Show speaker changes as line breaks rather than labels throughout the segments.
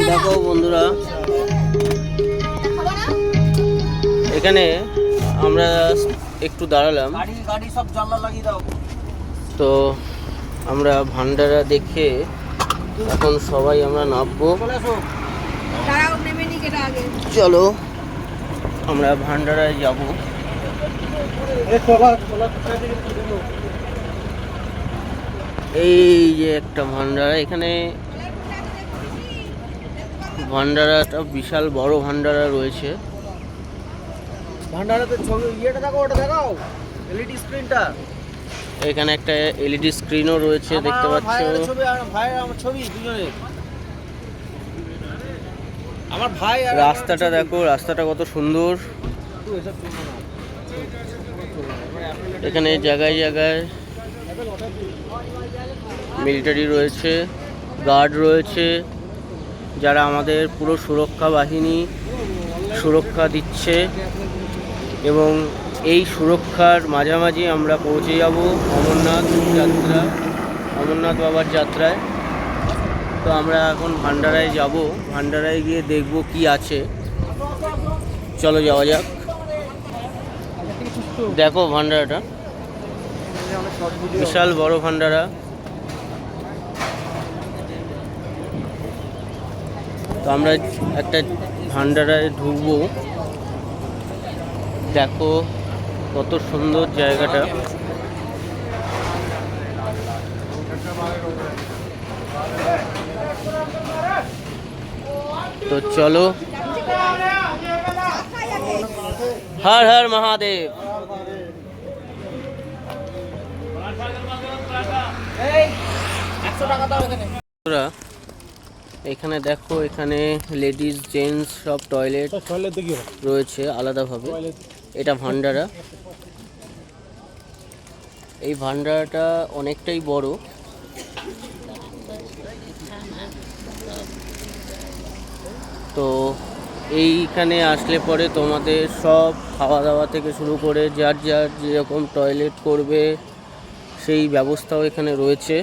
দেখো বন্ধুরা, এখানে আমরা একটু দাঁড়ালাম, তো আমরা ভান্ডারা দেখে এখন সবাই আমরা নামবো। চলো আমরা ভান্ডারায় যাব। এই যে একটা ভান্ডারা, এখানে ভান্ডারাটা বিশাল বড় ভান্ডারা রয়েছে।
ভান্ডারাতে ছবি ইয়েটা দেখাও, ওটা দেখাও, এলইডি স্ক্রিনটা।
এখানে একটা এলইডি স্ক্রিনও রয়েছে, দেখতে পাচ্ছ।
ছবি আর ভাই আমার ছবি দুজনের। আমার ভাই আর
রাস্তাটা দেখো, রাস্তাটা কত সুন্দর। এখানে জায়গায় জায়গায় মিলিটারি রয়েছে, গার্ড রয়েছে, যারা আমাদের পুরো সুরক্ষা বাহিনী সুরক্ষা দিচ্ছে। এবং এই সুরক্ষার মাঝামাঝি আমরা পৌঁছে যাব অমরনাথ বাবার যাত্রায়। তো আমরা এখন ভান্ডারায় যাব, ভান্ডারায় গিয়ে দেখব কি আছে। চলো যাওয়া যাক। দেখো ভান্ডারাটা, বিশাল বড় ভান্ডারা। তো আমরা একটা ভান্ডারায় ঢুকবো। দেখো কত সুন্দর জায়গাটা। তো চলো, হর হর মহাদেব। এখানে দেখো, এখানে লেডিস জেন্টস সব টয়লেট রয়েছে আলাদাভাবে। এটা ভান্ডারা। এই ভান্ডারাটা অনেকটাই বড়। তো এইখানে আসলে পরে তোমাদের সব খাওয়া দাওয়া থেকে শুরু করে যার যার যেরকম টয়লেট করবে সেই ব্যবস্থাও এখানে রয়েছে।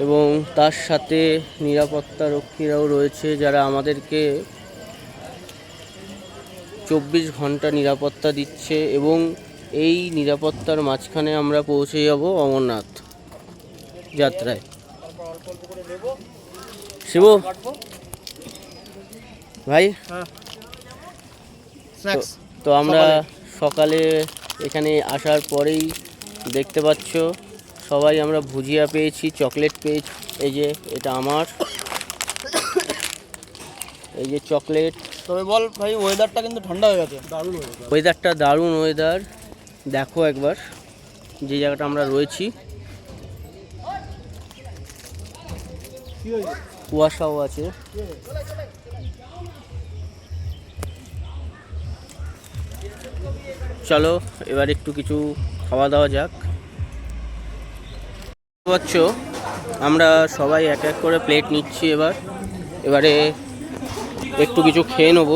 এবং তার সাথে নিরাপত্তা রক্ষীরাও রয়েছে, যারা আমাদেরকে 24 ঘন্টা নিরাপত্তা দিচ্ছে। এবং এই নিরাপত্তার মাঝখানে আমরা পৌঁছে যাব অমরনাথ যাত্রায়। শিব ভাই, তো আমরা সকালে এখানে আসার পরেই দেখতে পাচ্ছ সবাই আমরা ভুজিয়া পেয়েছি, চকলেট পেয়েছি। এই যে এটা আমার, এই যে চকলেট।
তবে বল ভাই, ওয়েদারটা কিন্তু ঠান্ডা হয়ে গেছে, দারুণ
ওয়েদারটা দারুণ ওয়েদার। দেখো একবার যে জায়গাটা আমরা রয়েছি, কুয়াশাও আছে। চলো এবার একটু কিছু খাওয়া দাওয়া যাক। পাচ্ছ আমরা সবাই এক এক করে প্লেট নিচ্ছি। এবারে একটু কিছু খেয়ে নেব।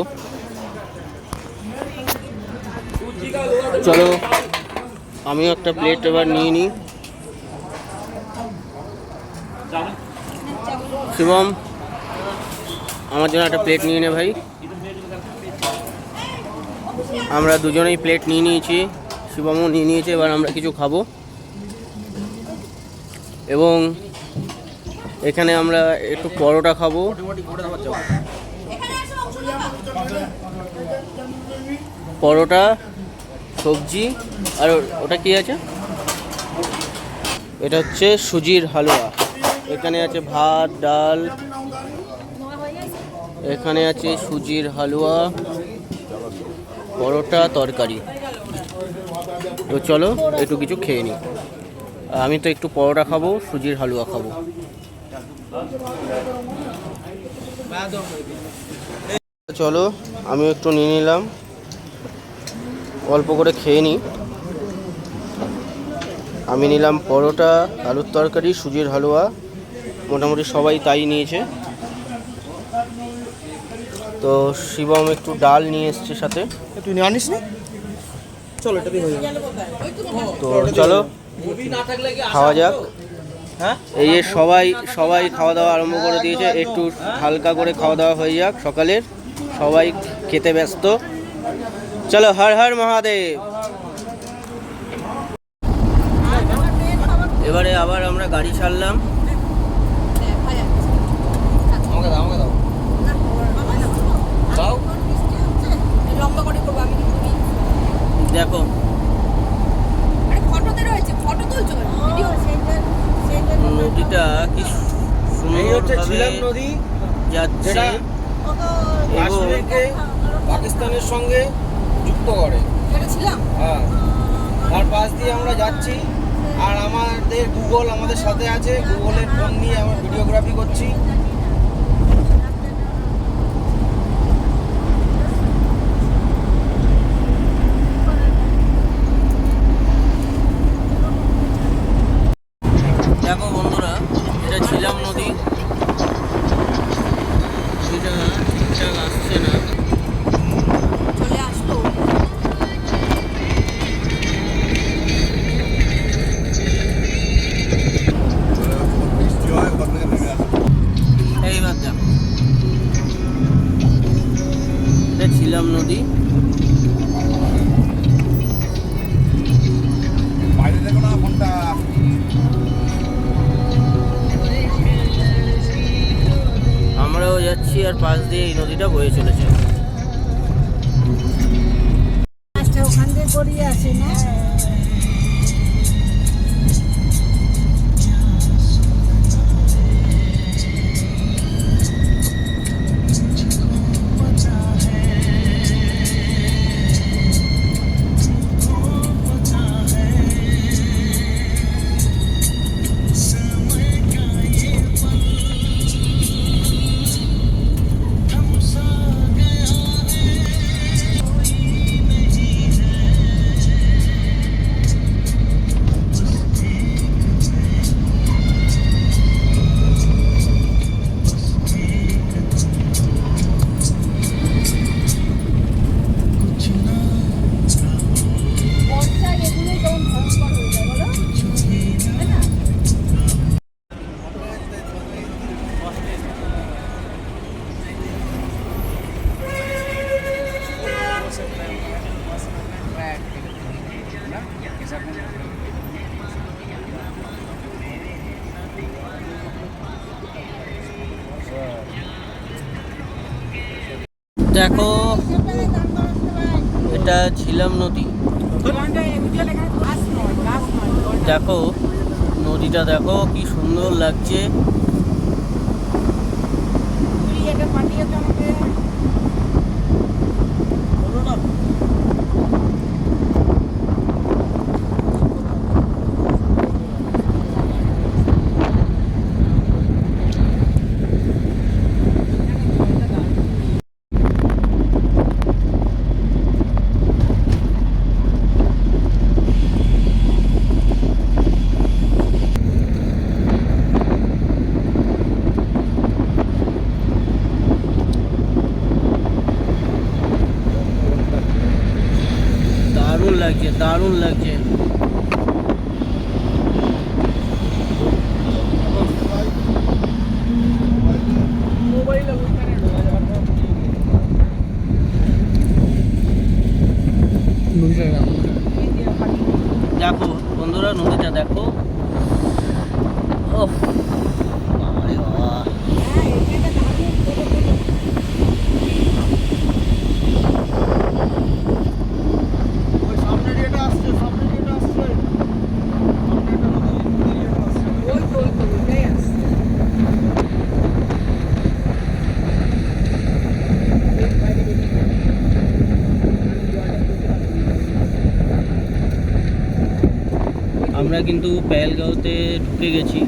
চলো আমিও একটা প্লেট এবার নিয়ে নিই। শিবম, আমার জন্য একটা প্লেট নিয়ে নে ভাই। আমরা দুজনেই প্লেট নিয়ে নিয়েছি, শিবমও নিয়ে নিয়েছে। এবার আমরা কিছু খাবো। এবং এখানে আমরা একটু পরোটা খাবো। পরোটা, সবজি, আর ওটা কি আছে, এটা হচ্ছে সুজির হালুয়া। এখানে আছে ভাত, ডাল, এখানে আছে সুজির হালুয়া, পরোটা, তরকারি। তো চলো একটু কিছু খেয়ে নিই। আমি তো একটু পরোটা খাবো, সুজির হালুয়া খাবো। চলো আমি একটু নিয়ে নিলাম, অল্প করে খেয়ে নিই। আমি নিলাম পরোটা, আলুর তরকারি, সুজির হালুয়া। মোটামুটি সবাই তাই নিয়েছে। তো শিবম একটু ডাল নিয়ে এসছে সাথে।
তুই নিয়ে আনিস নি? চলো এটা দিয়ে হয়ে যাবে।
তো চলো খাওয়া যাক।
হ্যাঁ
এই যে সবাই সবাই খাওয়া দাওয়া আরম্ভ করে দিয়েছে, একটু হালকা করে খাওয়া দাওয়া হয়ে যাক সকালের, সবাই খেতে ব্যস্ত। চলো, হর হর মহাদেব। এবারে আবার আমরা গাড়ি ছাড়লাম।
আমাকে দাও আমাকে দাও দাও।
লম্বা করে করবো আমি কিন্তু
দেখো
আরে ফটোতে রয়েছে, ফটো তুলছো ভিডিও
নদীটা কি
এই হচ্ছে ঝিলাম
সুন্দরভাবে
নদী,
যাচ্ছে
যেটা
এবং
কাশ্মীরকে পাকিস্তানের সঙ্গে যুক্ত করে।
এটা ছিলাম
হ্যাঁ, তার পাশ দিয়ে আমরা যাচ্ছি, আর আমাদের গুগল আমাদের সাথে আছে। গুগলের ফোন নিয়ে আমরা ভিডিওগ্রাফি করছি।
দেখো বন্ধুরা, এটা ঝিলাম নদী, নদীটা ঠিকঠাক আসছে না।
চলে আসলো।
এইবার দেখো, এটা ঝিলাম নদী।
বাইরে দেখো না ফোনটা।
আমরাও যাচ্ছি আর পাশ দিয়ে এই নদীটা বয়ে চলেছে।
ওখান দিয়ে গড়িয়ে আসে না বর্ষায় এগুলোই কেমন ভয়ঙ্কর হয়ে যায় বলো, তাই না?
দেখো, এটা ঝিলাম নদী। দেখো নদীটা, দেখো কি সুন্দর লাগছে। দারুণ লাগছে, দারুণ লাগছে। দেখো বন্ধুরা, নদীটা দেখো। ওহ, বাবারে বাবা।
ওই সামনে যেটা আসছে, সামনে যেটা আসছে, সামনে একটা নদী আসছে।
আমরা কিন্তু পেহেলগাঁওতে ঢুকে গেছি।